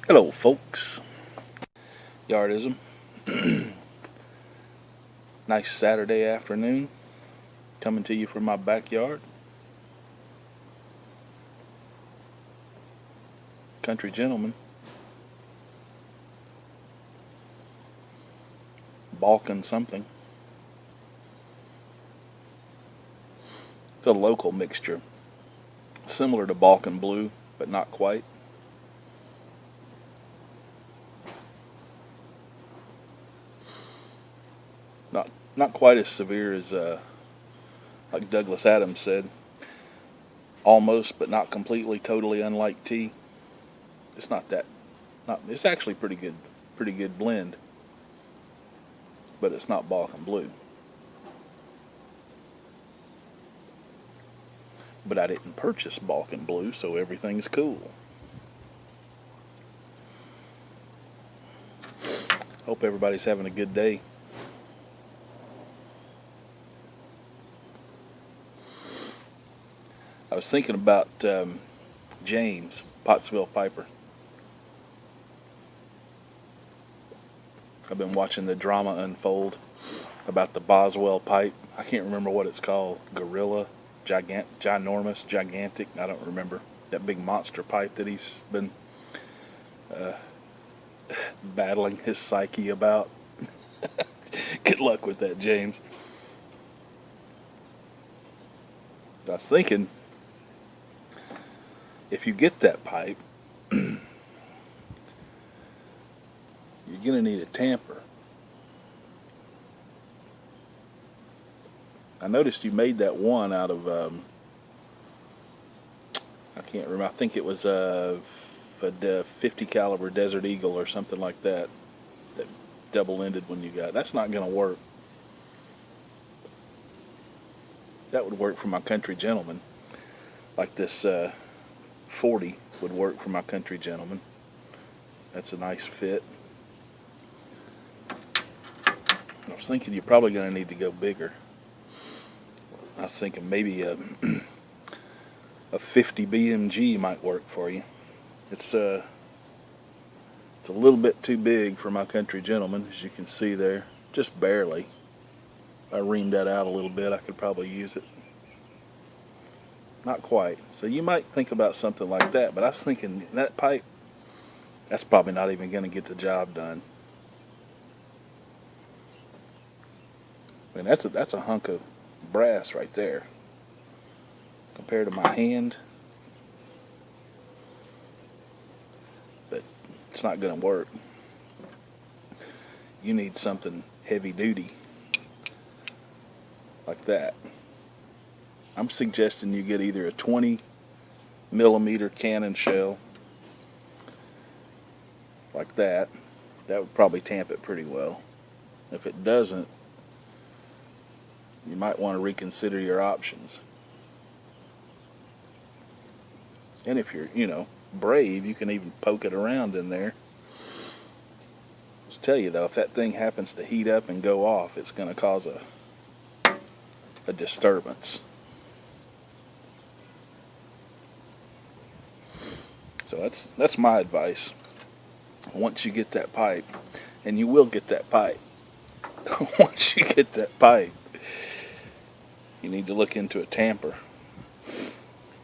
Hello, folks. Yardism. Nice Saturday afternoon. Coming to you from my backyard. Country gentleman. Balkan something. It's a local mixture. Similar to Balkan Blue, but not quite. Not quite as severe as like Douglas Adams said. Almost, but not completely, totally unlike tea. It's not that. It's actually pretty good blend. But it's not Balkan Blue. But I didn't purchase Balkan Blue, so everything's cool. Hope everybody's having a good day. I was thinking about James Pottsville Piper. I've been watching the drama unfold about the Boswell pipe. I can't remember what it's called. Gorilla, ginormous, gigantic. I don't remember. That big monster pipe that he's been battling his psyche about. Good luck with that, James. I was thinking, if you get that pipe, you're going to need a tamper. I noticed you made that one out of, I can't remember, I think it was a 50 caliber Desert Eagle or something like that, that double-ended when you got. That's not going to work. That would work for my country gentleman. Like this 40 would work for my country gentleman. That's a nice fit. I was thinking you're probably going to need to go bigger. I was thinking maybe a 50 BMG might work for you. It's a little bit too big for my country gentleman, as you can see there, just barely. If I reamed that out a little bit, I could probably use it. Not quite. So you might think about something like that, but I was thinking that pipe, that's probably not even going to get the job done. I mean, that's a hunk of brass right there. Compared to my hand. But it's not going to work. You need something heavy duty. Like that. I'm suggesting you get either a 20 millimeter cannon shell. Like that. That would probably tamp it pretty well. If it doesn't, you might want to reconsider your options. And if you're, brave, you can even poke it around in there. Just tell you though, if that thing happens to heat up and go off, it's going to cause a disturbance. So that's my advice. Once you get that pipe, and you will get that pipe. Once you get that pipe, you need to look into a tamper.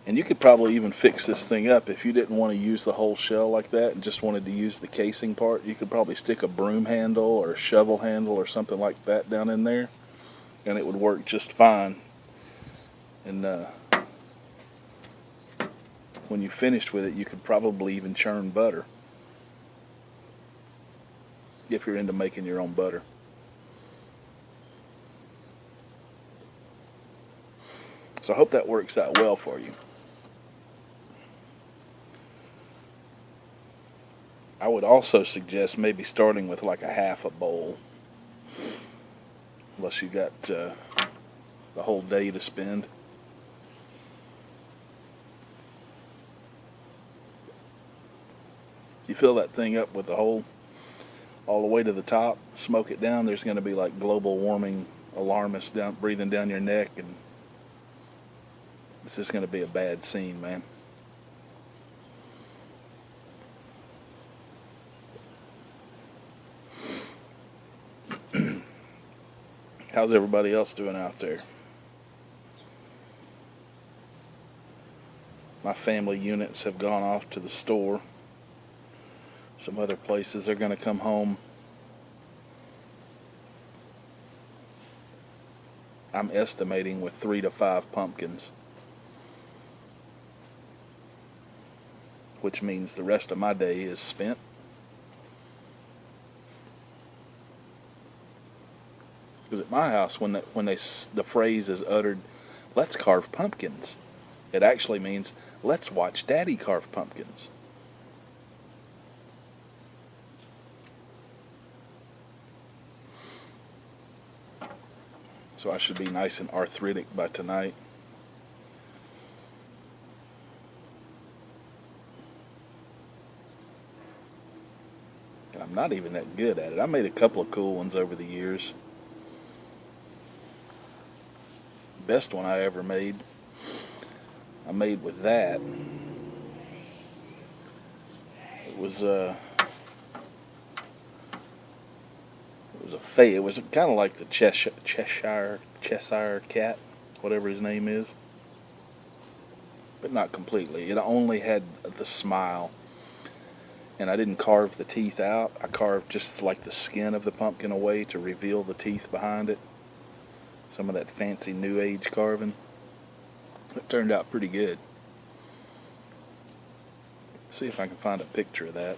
And you could probably even fix this thing up if you didn't want to use the whole shell like that and just wanted to use the casing part. You could probably stick a broom handle or a shovel handle or something like that down in there, and it would work just fine. And when you finished with it, you could probably even churn butter if you're into making your own butter. So I hope that works out well for you. I would also suggest maybe starting with like a half a bowl. Unless you got the whole day to spend. You fill that thing up with the whole, all the way to the top, smoke it down, there's going to be like global warming alarmists breathing down your neck, and it's just going to be a bad scene, man. How's everybody else doing out there? My family units have gone off to the store. Some other places are going to come home. I'm estimating with 3 to 5 pumpkins, which means the rest of my day is spent. Because at my house, when the phrase is uttered, "Let's carve pumpkins," it actually means, "Let's watch Daddy carve pumpkins." So I should be nice and arthritic by tonight. And I'm not even that good at it. I made a couple of cool ones over the years. Best one I ever made, I made with that. It was it was kind of like the Cheshire cat, whatever his name is, but not completely. It only had the smile, and I didn't carve the teeth out. I carved just like the skin of the pumpkin away to reveal the teeth behind it. Some of that fancy New Age carving. It turned out pretty good. See if I can find a picture of that.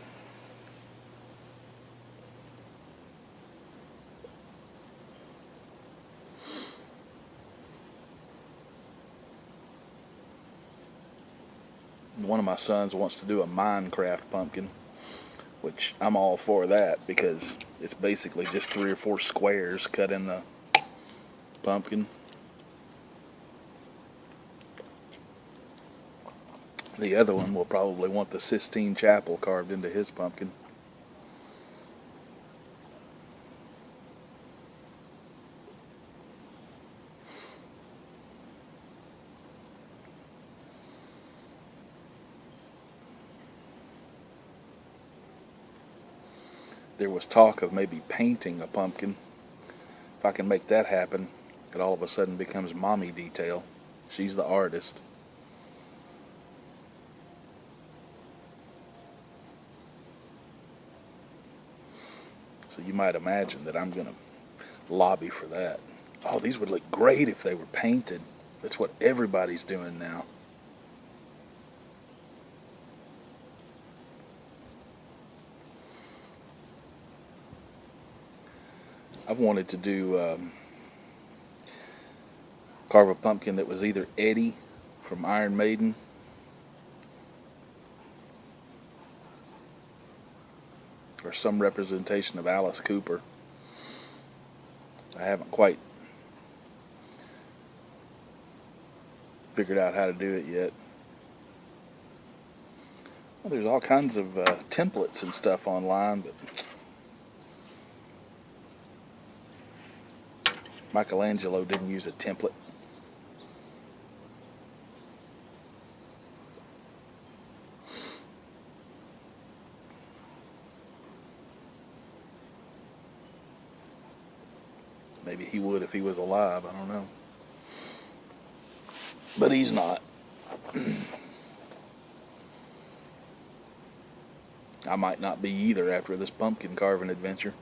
One of my sons wants to do a Minecraft pumpkin, which I'm all for that because it's basically just 3 or 4 squares cut in the pumpkin. The other one will probably want the Sistine Chapel carved into his pumpkin. There was talk of maybe painting a pumpkin. If I can make that happen, it all of a sudden becomes Mommy Detail. She's the artist. So you might imagine that I'm going to lobby for that. Oh, these would look great if they were painted. That's what everybody's doing now. I've wanted to do carve a pumpkin that was either Eddie from Iron Maiden or some representation of Alice Cooper. I haven't quite figured out how to do it yet. Well, there's all kinds of templates and stuff online, but Michelangelo didn't use a template. Maybe he would if he was alive, I don't know. But he's not. I might not be either after this pumpkin carving adventure.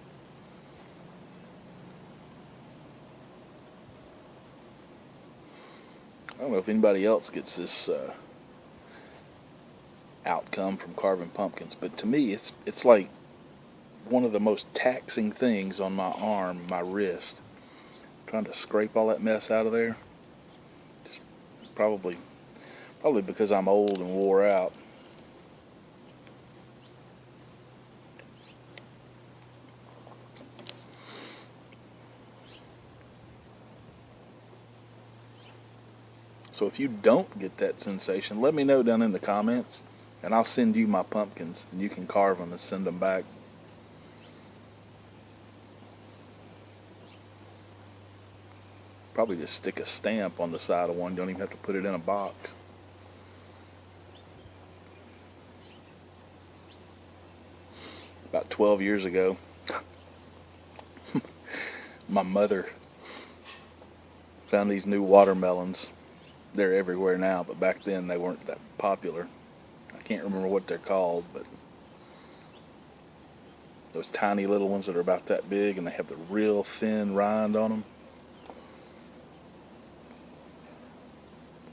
I don't know if anybody else gets this outcome from carving pumpkins, but to me it's like one of the most taxing things on my arm, my wrist. Trying to scrape all that mess out of there. Just probably because I'm old and wore out. So if you don't get that sensation, let me know down in the comments, and I'll send you my pumpkins, and you can carve them and send them back. Probably just stick a stamp on the side of one. Don't even have to put it in a box. About 12 years ago, my mother Found these new watermelons. They're everywhere now, but back then they weren't that popular. I can't remember what they're called, but those tiny little ones that are about that big and they have the real thin rind on them.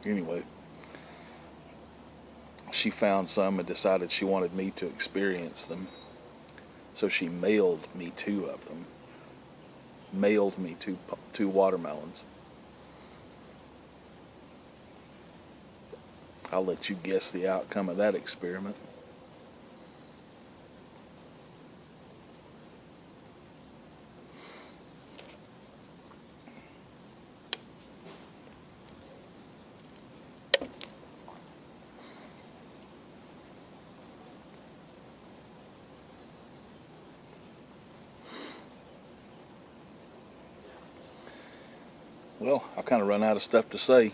Anyway, she found some and decided she wanted me to experience them. So she mailed me 2 of them. Mailed me two watermelons. I'll let you guess the outcome of that experiment. Well, I've kind of run out of stuff to say,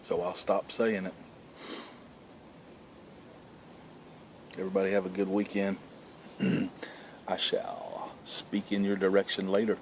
so I'll stop saying it. Everybody have a good weekend. I shall speak in your direction later.